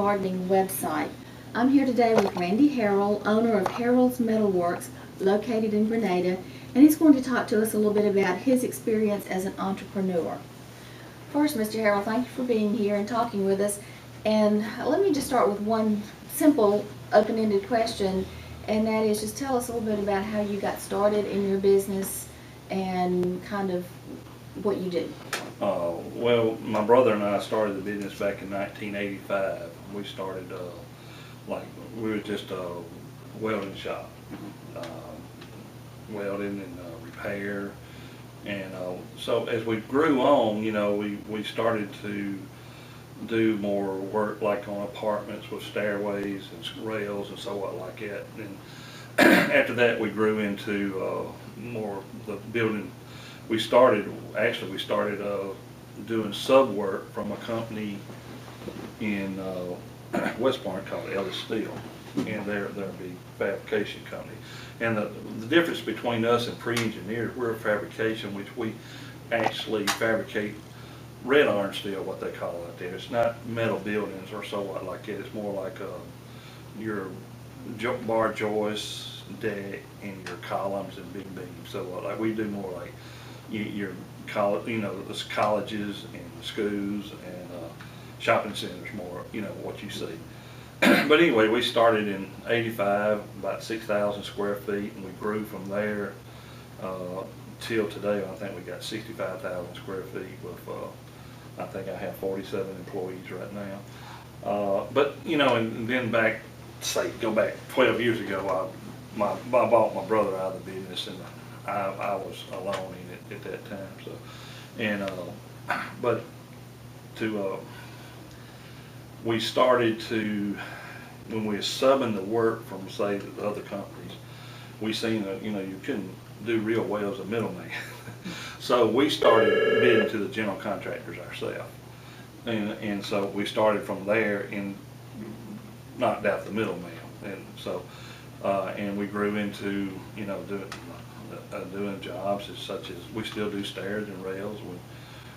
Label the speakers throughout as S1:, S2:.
S1: gardening website. I'm here today with Randy Harrell, owner of Harrell's Metalworks, located in Grenada, and he's going to talk to us a little bit about his experience as an entrepreneur. First, Mr. Harrell, thank you for being here and talking with us. And let me just start with one simple open-ended question, and that is just tell us a little bit about how you got started in your business and kind of what you do.
S2: Well, my brother and I started the business back in 1985. We started we were just a welding shop, welding and repair. And so as we grew on, we started to do more work like on apartments with stairways and rails and so on like that. And after that, we grew into more the building. We started doing sub work from a company in West Point called Ellis Steel, and they're a big fabrication company. And the difference between us and pre-engineered, we're a fabrication, which we actually fabricate red iron steel, what they call it there. It's not metal buildings or so what like that. It's more like your bar joists, deck, and your columns and big beams. So like we do more like your college, the colleges and schools and shopping centers, more what you see. But anyway, we started in '85, about 6,000 square feet, and we grew from there till today. I think we got 65,000 square feet with, I think I have 47 employees right now. But and then go back 12 years ago, I bought my brother out of the business, and I was alone in it at that time. So, and but we started to, when we were subbing the work from, say, the other companies, we seen that, you couldn't do real well as a middleman. So we started bidding to the general contractors ourselves. And so we started from there and knocked out the middleman. And so, and we grew into, doing jobs such as, we still do stairs and rails.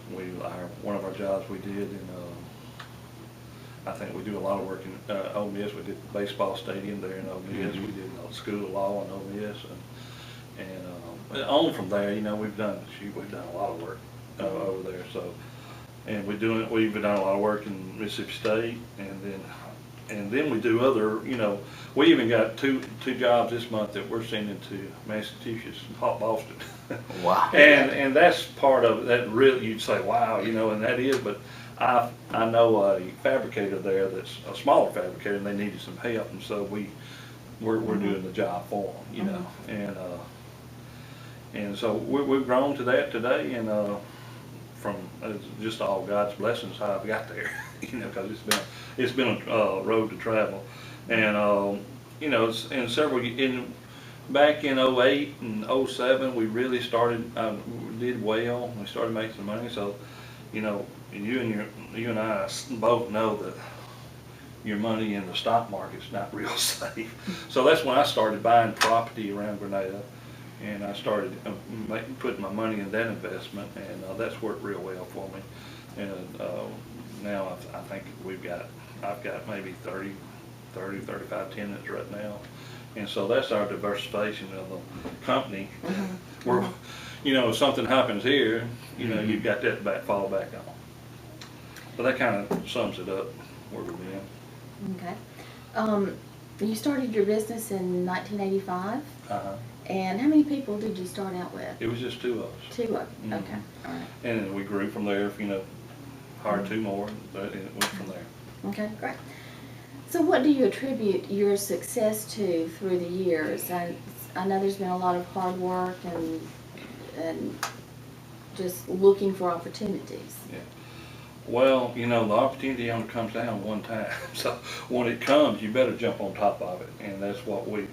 S2: One of our jobs we did in, I think we do a lot of work in Ole Miss. We did the baseball stadium there in Ole Miss. We did the School of Law in Ole Miss, and on from there, we've done a lot of work over there. So, and we've done a lot of work in Mississippi State, and then we do other. We even got two jobs this month that we're sending to Massachusetts, Boston.
S3: Wow.
S2: And that's part of that. Really, you'd say, wow, and that is, but. I know a fabricator there that's a smaller fabricator, and they needed some help, and so we're doing the job for them, and so we've grown to that today, and from just all God's blessings how I've got there, because it's been a road to travel, and it's back in '08 and '07 we really started did well. We started making some money, so you and I both know that your money in the stock market's not real safe. So that's when I started buying property around Grenada, and I started putting my money in that investment, and that's worked real well for me. And now I think I've got maybe 35 tenants right now, and so that's our diversification of the company. Where if something happens here, you've got that to fall back on. But that kind of sums it up where we've been.
S1: Okay. You started your business in 1985?
S2: Uh-huh.
S1: And how many people did you start out with?
S2: It was just two of us.
S1: Two of you.
S2: Mm-hmm.
S1: Okay. All right.
S2: And then we grew from there, hired two more, and it went from there.
S1: Okay, great. So what do you attribute your success to through the years? I know there's been a lot of hard work and just looking for opportunities.
S2: Yeah. Well, the opportunity only comes down one time. So when it comes, you better jump on top of it. And that's what when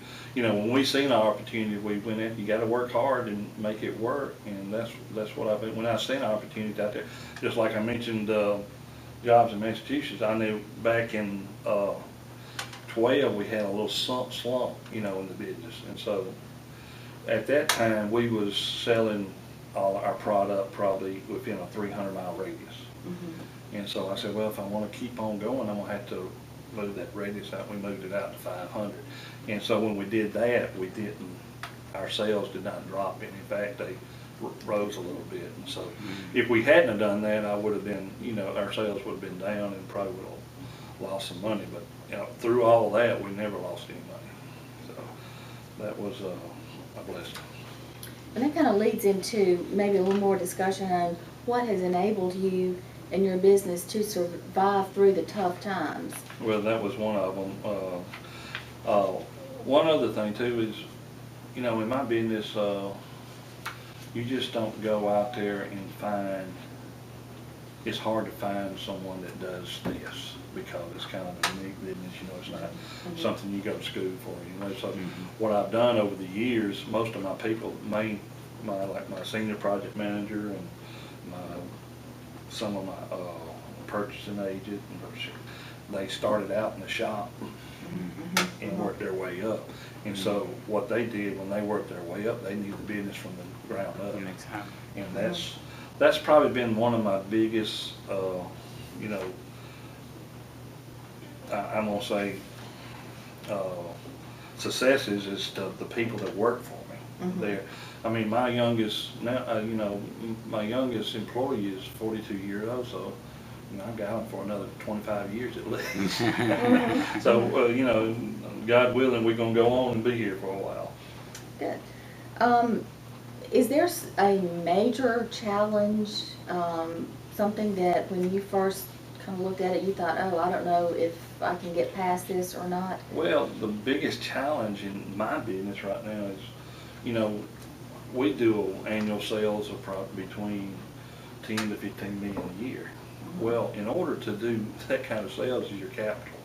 S2: we seen our opportunity, we went in. You got to work hard and make it work. And that's what I've been. When I seen opportunities out there, just like I mentioned, jobs in Massachusetts. I knew back in 12 we had a little slump, in the business, and so at that time we was selling all our product probably within a 300-mile radius. Mm-hmm. And so I said, well, if I want to keep on going, I'm going to have to move that radius out, we moved it out to 500. And so when we did that, our sales did not drop any. In fact, they rose a little bit. And so if we hadn't have done that, I would have been, our sales would have been down and probably would have lost some money. But, through all of that, we never lost any money. So that was a blessing.
S1: And that kind of leads into maybe a little more discussion on what has enabled you and your business to survive through the tough times.
S2: Well, that was one of them. One other thing too is, in my business, you just don't go out there and find, it's hard to find someone that does this because it's kind of a unique business, it's not something you go to school for, So what I've done over the years, most of my people, my senior project manager and some of my purchasing agent, they started out in the shop and worked their way up. And so what they did when they worked their way up, they knew the business from the ground up. And that's probably been one of my biggest, I'm gonna say, successes is the people that work for me. My youngest my youngest employee is 42 years old, so I've got him for another 25 years at least. So God willing, we're gonna go on and be here for a while.
S1: Good. Is there a major challenge, something that when you first kind of looked at it, you thought, oh, I don't know if I can get past this or not?
S2: Well, the biggest challenge in my business right now is, we do annual sales of probably between 10 to 15 million a year. Well, in order to do that kind of sales is your capital.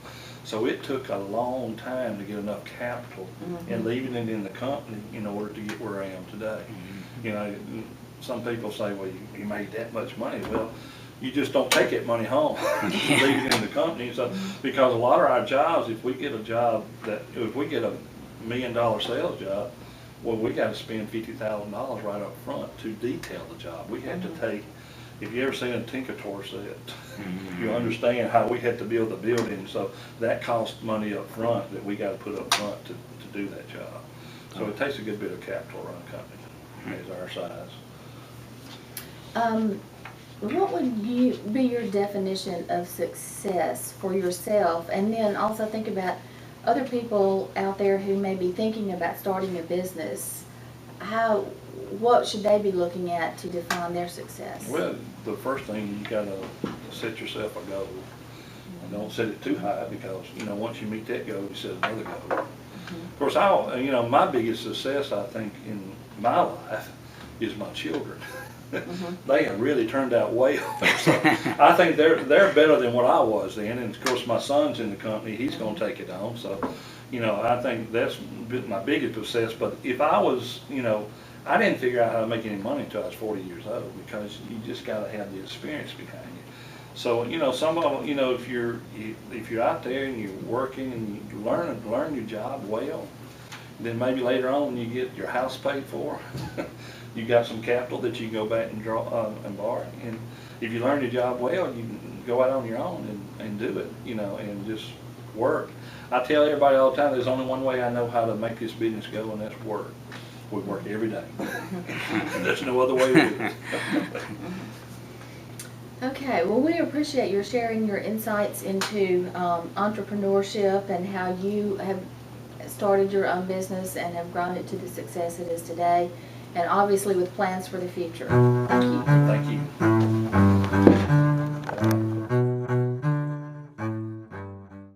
S2: So it took a long time to get enough capital and leaving it in the company in order to get where I am today. Some people say, well, you made that much money. Well, you just don't take that money home. You leave it in the company. So, because a lot of our jobs, if we get a $1 million sales job, well, we got to spend $50,000 right up front to detail the job. We had to take, if you ever seen a Tinker Tour set, you understand how we had to build the building. So that cost money up front that we got to put up front to do that job. So it takes a good bit of capital to run a company as our size.
S1: What would be your definition of success for yourself? And then also think about other people out there who may be thinking about starting a business. What should they be looking at to define their success?
S2: Well, the first thing, you gotta set yourself a goal. And don't set it too high because, once you meet that goal, you set another goal. Of course, my biggest success, I think, in my life is my children. They have really turned out well. So I think they're better than what I was then. And of course, my son's in the company; he's going to take it on. So, I think that's my biggest success. But if I was, I didn't figure out how to make any money until I was 40 years old because you just got to have the experience behind you. So, some of them, if you're out there and you're working and you learn your job well, then maybe later on when you get your house paid for, you got some capital that you can go back and draw and borrow. And if you learn your job well, you can go out on your own and do it, and just work. I tell everybody all the time, there's only one way I know how to make this business go, and that's work. We work every day. There's no other way to do it.
S1: Okay, well, we appreciate your sharing your insights into entrepreneurship and how you have started your own business and have grown it to the success it is today, and obviously with plans for the future. Thank you.